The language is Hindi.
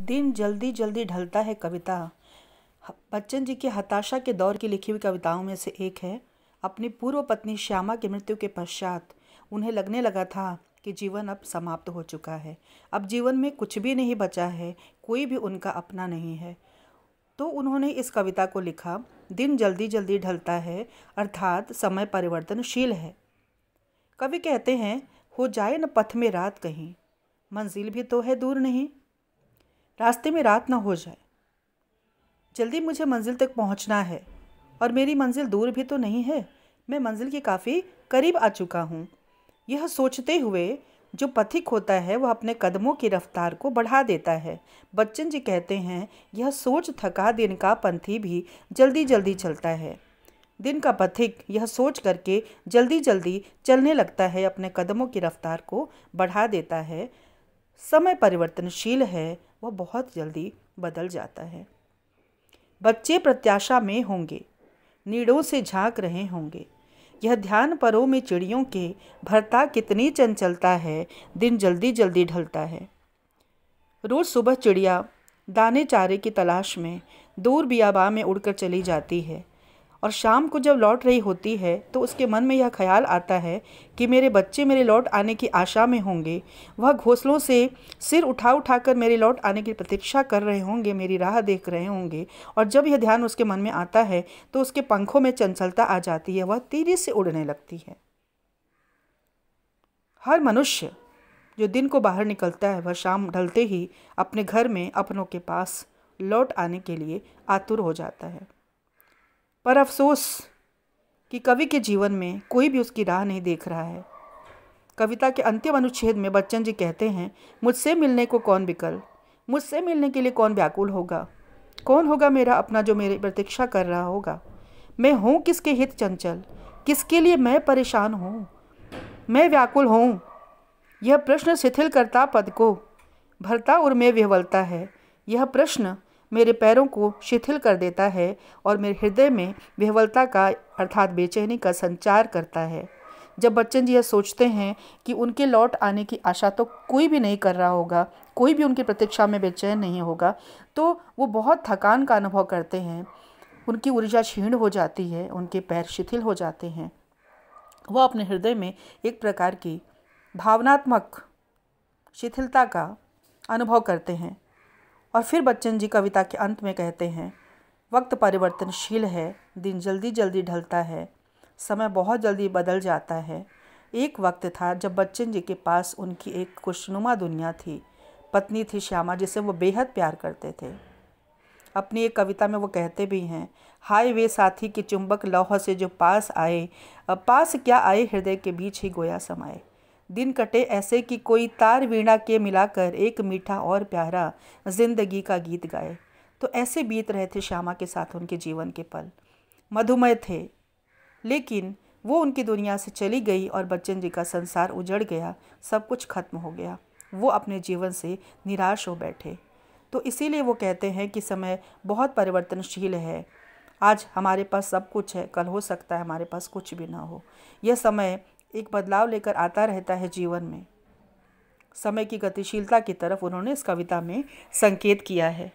दिन जल्दी जल्दी ढलता है कविता बच्चन जी की हताशा के दौर की लिखी हुई कविताओं में से एक है। अपनी पूर्व पत्नी श्यामा की मृत्यु के पश्चात उन्हें लगने लगा था कि जीवन अब समाप्त हो चुका है। अब जीवन में कुछ भी नहीं बचा है, कोई भी उनका अपना नहीं है। तो उन्होंने इस कविता को लिखा, दिन जल्दी जल्दी ढलता है अर्थात समय परिवर्तनशील है। कवि कहते हैं, हो जाए न पथ में रात कहीं, मंजिल भी तो है दूर नहीं। रास्ते में रात न हो जाए, जल्दी मुझे मंजिल तक पहुंचना है और मेरी मंजिल दूर भी तो नहीं है, मैं मंजिल के काफ़ी करीब आ चुका हूँ। यह सोचते हुए जो पथिक होता है वह अपने कदमों की रफ्तार को बढ़ा देता है। बच्चन जी कहते हैं, यह सोच थका दिन का पंथी भी जल्दी जल्दी चलता है। दिन का पथिक यह सोच करके जल्दी जल्दी चलने लगता है, अपने कदमों की रफ्तार को बढ़ा देता है। समय परिवर्तनशील है, वह बहुत जल्दी बदल जाता है। बच्चे प्रत्याशा में होंगे, नीड़ों से झांक रहे होंगे, यह ध्यान परों में चिड़ियों के भरता कितनी चंचलता है, दिन जल्दी जल्दी ढलता है। रोज़ सुबह चिड़िया दाने चारे की तलाश में दूर बियाबा में उड़कर चली जाती है और शाम को जब लौट रही होती है तो उसके मन में यह ख्याल आता है कि मेरे बच्चे मेरे लौट आने की आशा में होंगे। वह घोंसलों से सिर उठा उठाकर मेरे लौट आने की प्रतीक्षा कर रहे होंगे, मेरी राह देख रहे होंगे। और जब यह ध्यान उसके मन में आता है तो उसके पंखों में चंचलता आ जाती है, वह तेजी से उड़ने लगती है। हर मनुष्य जो दिन को बाहर निकलता है वह शाम ढलते ही अपने घर में अपनों के पास लौट आने के लिए आतुर हो जाता है। पर अफसोस कि कवि के जीवन में कोई भी उसकी राह नहीं देख रहा है। कविता के अंतिम अनुच्छेद में बच्चन जी कहते हैं, मुझसे मिलने को कौन विकल, मुझसे मिलने के लिए कौन व्याकुल होगा, कौन होगा मेरा अपना जो मेरी प्रतीक्षा कर रहा होगा। मैं हूँ किसके हित चंचल, किसके लिए मैं परेशान हूँ, मैं व्याकुल हूँ। यह प्रश्न शिथिल करता पद को भरता और मैं विह्वलता है। यह प्रश्न मेरे पैरों को शिथिल कर देता है और मेरे हृदय में विह्वलता का अर्थात बेचैनी का संचार करता है। जब बच्चन जी यह सोचते हैं कि उनके लौट आने की आशा तो कोई भी नहीं कर रहा होगा, कोई भी उनकी प्रतीक्षा में बेचैन नहीं होगा, तो वो बहुत थकान का अनुभव करते हैं। उनकी ऊर्जा क्षीण हो जाती है, उनके पैर शिथिल हो जाते हैं। वह अपने हृदय में एक प्रकार की भावनात्मक शिथिलता का अनुभव करते हैं। और फिर बच्चन जी कविता के अंत में कहते हैं, वक्त परिवर्तनशील है, दिन जल्दी जल्दी ढलता है, समय बहुत जल्दी बदल जाता है। एक वक्त था जब बच्चन जी के पास उनकी एक खुशनुमा दुनिया थी, पत्नी थी श्यामा जिसे वो बेहद प्यार करते थे। अपनी एक कविता में वो कहते भी हैं, हाय वे साथी के चुंबक लौह से जो पास आए, अब पास क्या आए हृदय के बीच ही गोया समाए। दिन कटे ऐसे कि कोई तार वीणा के मिलाकर एक मीठा और प्यारा जिंदगी का गीत गाए। तो ऐसे बीत रहे थे श्यामा के साथ उनके जीवन के पल, मधुमय थे, लेकिन वो उनकी दुनिया से चली गई और बच्चन जी का संसार उजड़ गया, सब कुछ खत्म हो गया। वो अपने जीवन से निराश हो बैठे। तो इसीलिए वो कहते हैं कि समय बहुत परिवर्तनशील है। आज हमारे पास सब कुछ है, कल हो सकता है हमारे पास कुछ भी ना हो। यह समय एक बदलाव लेकर आता रहता है जीवन में। समय की गतिशीलता की तरफ उन्होंने इस कविता में संकेत किया है।